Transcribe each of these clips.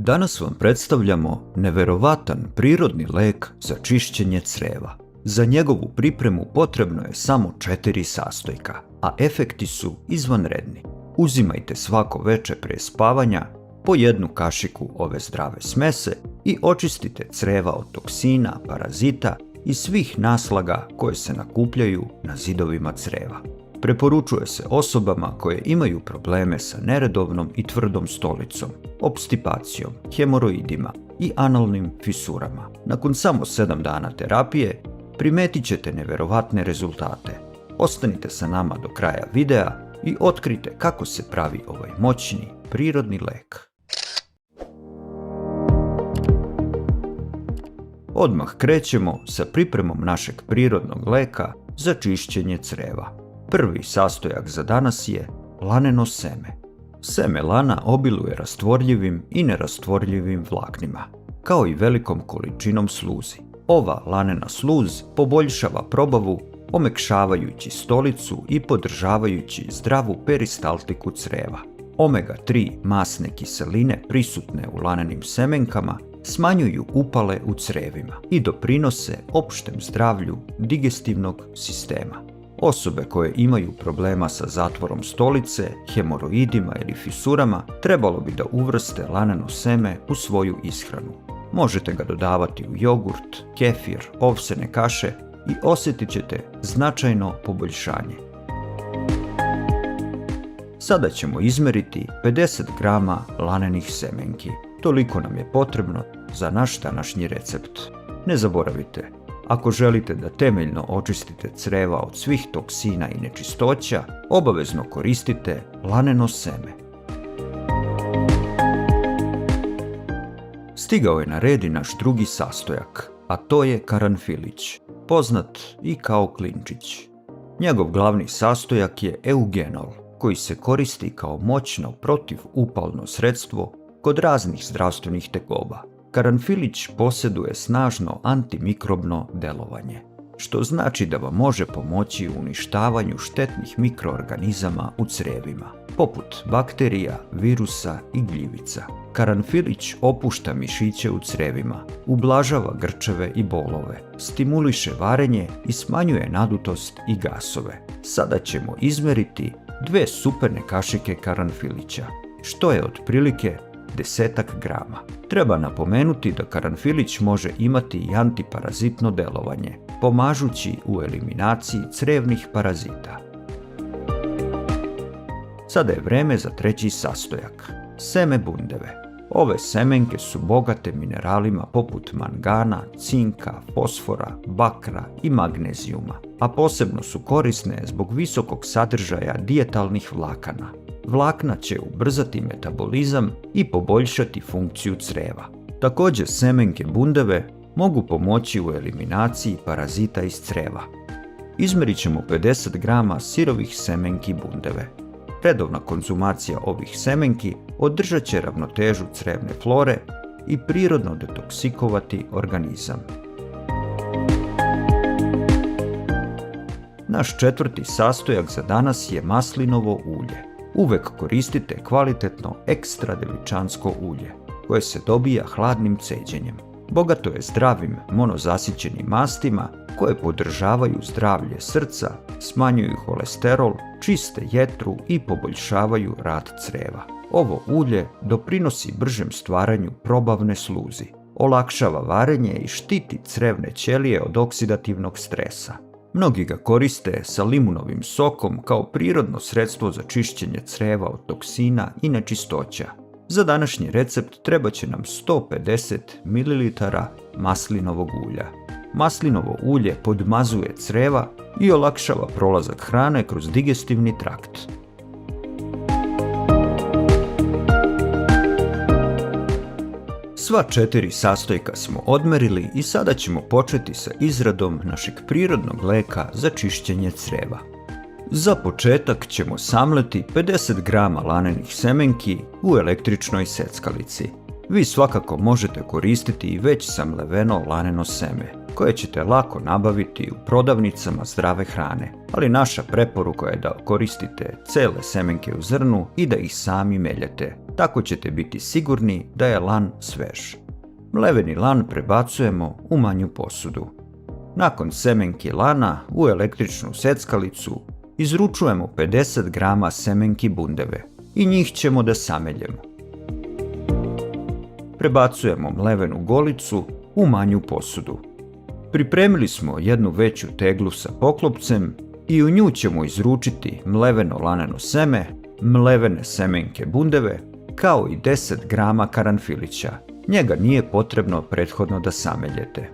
Danas vam predstavljamo neverovatan prirodni lek za čišćenje crijeva. Za njegovu pripremu potrebno je samo 4 sastojka, a efekti su izvanredni. Uzimajte svako veče prije spavanja po 1 kašiku ove zdrave smese i očistite crijeva od toksina, parazita i svih naslaga koje se nakupljaju na zidovima crijeva. Preporučuje se osobama koje imaju probleme sa neredovnom i tvrdom stolicom, opstipacijom, hemoroidima i analnim fisurama. Nakon samo 7 dana terapije primetit ćete neverovatne rezultate. Ostanite sa nama do kraja videa i otkrite kako se pravi ovaj moćni prirodni lek. Odmah krećemo sa pripremom našeg prirodnog leka za čišćenje crijeva. Prvi sastojak za danas je laneno seme. Seme lana obiluje rastvorljivim i nerastvorljivim vlaknima, kao i velikom količinom sluzi. Ova lanena sluz poboljšava probavu, omekšavajući stolicu i podržavajući zdravu peristaltiku crijeva. Omega-3 masne kiseline prisutne u lanenim semenkama smanjuju upale u crijevima i doprinose opštem zdravlju digestivnog sistema. Osobe koje imaju problema sa zatvorom stolice, hemoroidima ili fisurama trebalo bi da uvrste laneno seme u svoju ishranu. Možete ga dodavati u jogurt, kefir, ovsene kaše i osjetit ćete značajno poboljšanje. Sada ćemo izmeriti 50 grama lanenih semenki. Toliko nam je potrebno za naš današnji recept. Ne zaboravite, ako želite da temeljno očistite crijeva od svih toksina i nečistoća, obavezno koristite laneno seme. Stigao je na red i naš drugi sastojak, a to je karanfilić, poznat i kao klinčić. Njegov glavni sastojak je eugenol, koji se koristi kao moćno protivupalno sredstvo kod raznih zdravstvenih tegoba. Karanfilić posjeduje snažno antimikrobno delovanje, što znači da vam može pomoći u uništavanju štetnih mikroorganizama u crijevima, poput bakterija, virusa i gljivica. Karanfilić opušta mišiće u crijevima, ublažava grčeve i bolove, stimuliše varenje i smanjuje nadutost i gasove. Sada ćemo izmeriti 2 superne kašike karanfilića, što je otprilike 10 grama. Treba napomenuti da karanfilić može imati i antiparazitno delovanje, pomažući u eliminaciji crijevnih parazita. Sada je vreme za treći sastojak, seme bundeve. Ove semenke su bogate mineralima poput mangana, cinka, fosfora, bakra i magnezijuma, a posebno su korisne zbog visokog sadržaja dijetalnih vlakana. Vlakna će ubrzati metabolizam i poboljšati funkciju crijeva. Također semenke bundeve mogu pomoći u eliminaciji parazita iz crijeva. Izmerit ćemo 50 grama sirovih semenki bundeve. Redovna konzumacija ovih semenki održat će ravnotežu crijevne flore i prirodno detoksikovati organizam. Naš četvrti sastojak za danas je maslinovo ulje. Uvek koristite kvalitetno ekstra devičansko ulje, koje se dobija hladnim ceđenjem. Bogato je zdravim monozasićenim mastima koje podržavaju zdravlje srca, smanjuju holesterol, čiste jetru i poboljšavaju rad crijeva. Ovo ulje doprinosi bržem stvaranju probavne sluzi, olakšava varenje i štiti crijevne ćelije od oksidativnog stresa. Mnogi ga koriste sa limunovim sokom kao prirodno sredstvo za čišćenje crijeva od toksina i nečistoća. Za današnji recept treba će nam 150 ml maslinovog ulja. Maslinovo ulje podmazuje crijeva i olakšava prolazak hrane kroz digestivni trakt. Sva 4 sastojka smo odmerili i sada ćemo početi sa izradom našeg prirodnog leka za čišćenje crijeva. Za početak ćemo samleti 50 grama lanenih semenki u električnoj seckalici. Vi svakako možete koristiti i već samleveno laneno seme, koje ćete lako nabaviti u prodavnicama zdrave hrane. ali naša preporuka je da koristite cele semenke u zrnu i da ih sami meljete. Tako ćete biti sigurni da je lan svež. Mleveni lan prebacujemo u manju posudu. Nakon semenki lana u električnu seckalicu izručujemo 50 grama semenki bundeve i njih ćemo da sameljemo. Prebacujemo mlevenu golicu u manju posudu. Pripremili smo jednu veću teglu sa poklopcem i u nju ćemo izručiti mleveno laneno seme, mlevene semenke bundeve, kao i 10 grama karanfilića. Njega nije potrebno prethodno da sameljete.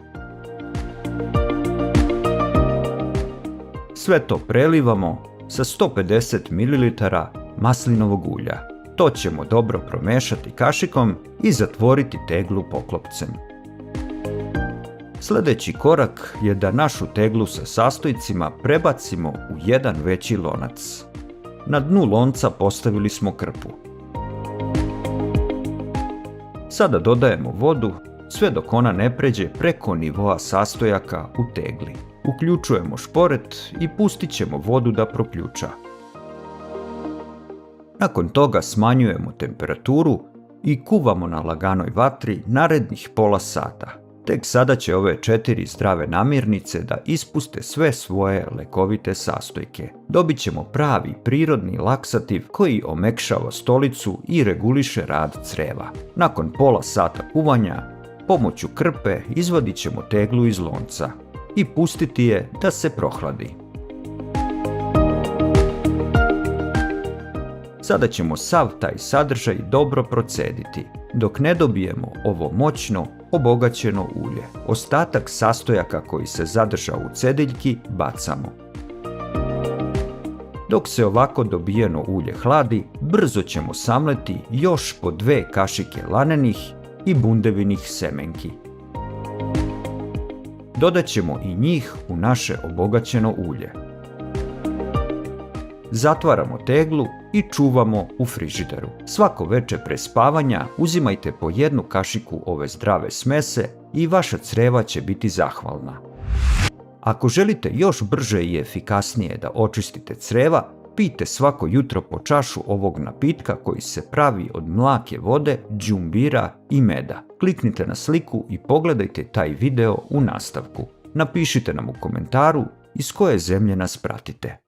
Sve to prelivamo sa 150 ml maslinovog ulja. To ćemo dobro promešati kašikom i zatvoriti teglu poklopcem. Sljedeći korak je da našu teglu sa sastojcima prebacimo u jedan veći lonac. Na dnu lonca postavili smo krpu. Sada dodajemo vodu sve dok ona ne pređe preko nivoa sastojaka u tegli. Uključujemo šporet i pustit ćemo vodu da proključa. Nakon toga smanjujemo temperaturu i kuvamo na laganoj vatri narednih pola sata. Tek sada će ove 4 zdrave namirnice da ispuste sve svoje lekovite sastojke. Dobit ćemo pravi prirodni laksativ koji omekšava stolicu i reguliše rad creva. Nakon pola sata kuvanja, pomoću krpe izvadit ćemo teglu iz lonca i pustiti je da se prohladi. Sada ćemo sav taj sadržaj dobro procediti, dok ne dobijemo ovo moćno, obogaćeno ulje. Ostatak sastojaka koji se zadržao u cediljki bacamo. Dok se ovako dobijeno ulje hladi, brzo ćemo samleti još po 2 kašike lanenih i bundevinih semenki. Dodat ćemo i njih u naše obogaćeno ulje. Zatvaramo teglu i čuvamo u frižideru. Svako veče pre spavanja uzimajte po 1 kašiku ove zdrave smese i vaša creva će biti zahvalna. Ako želite još brže i efikasnije da očistite creva, pijte svako jutro po čašu ovog napitka koji se pravi od mlake vode, đumbira i meda. Kliknite na sliku i pogledajte taj video u nastavku. Napišite nam u komentaru iz koje zemlje nas pratite.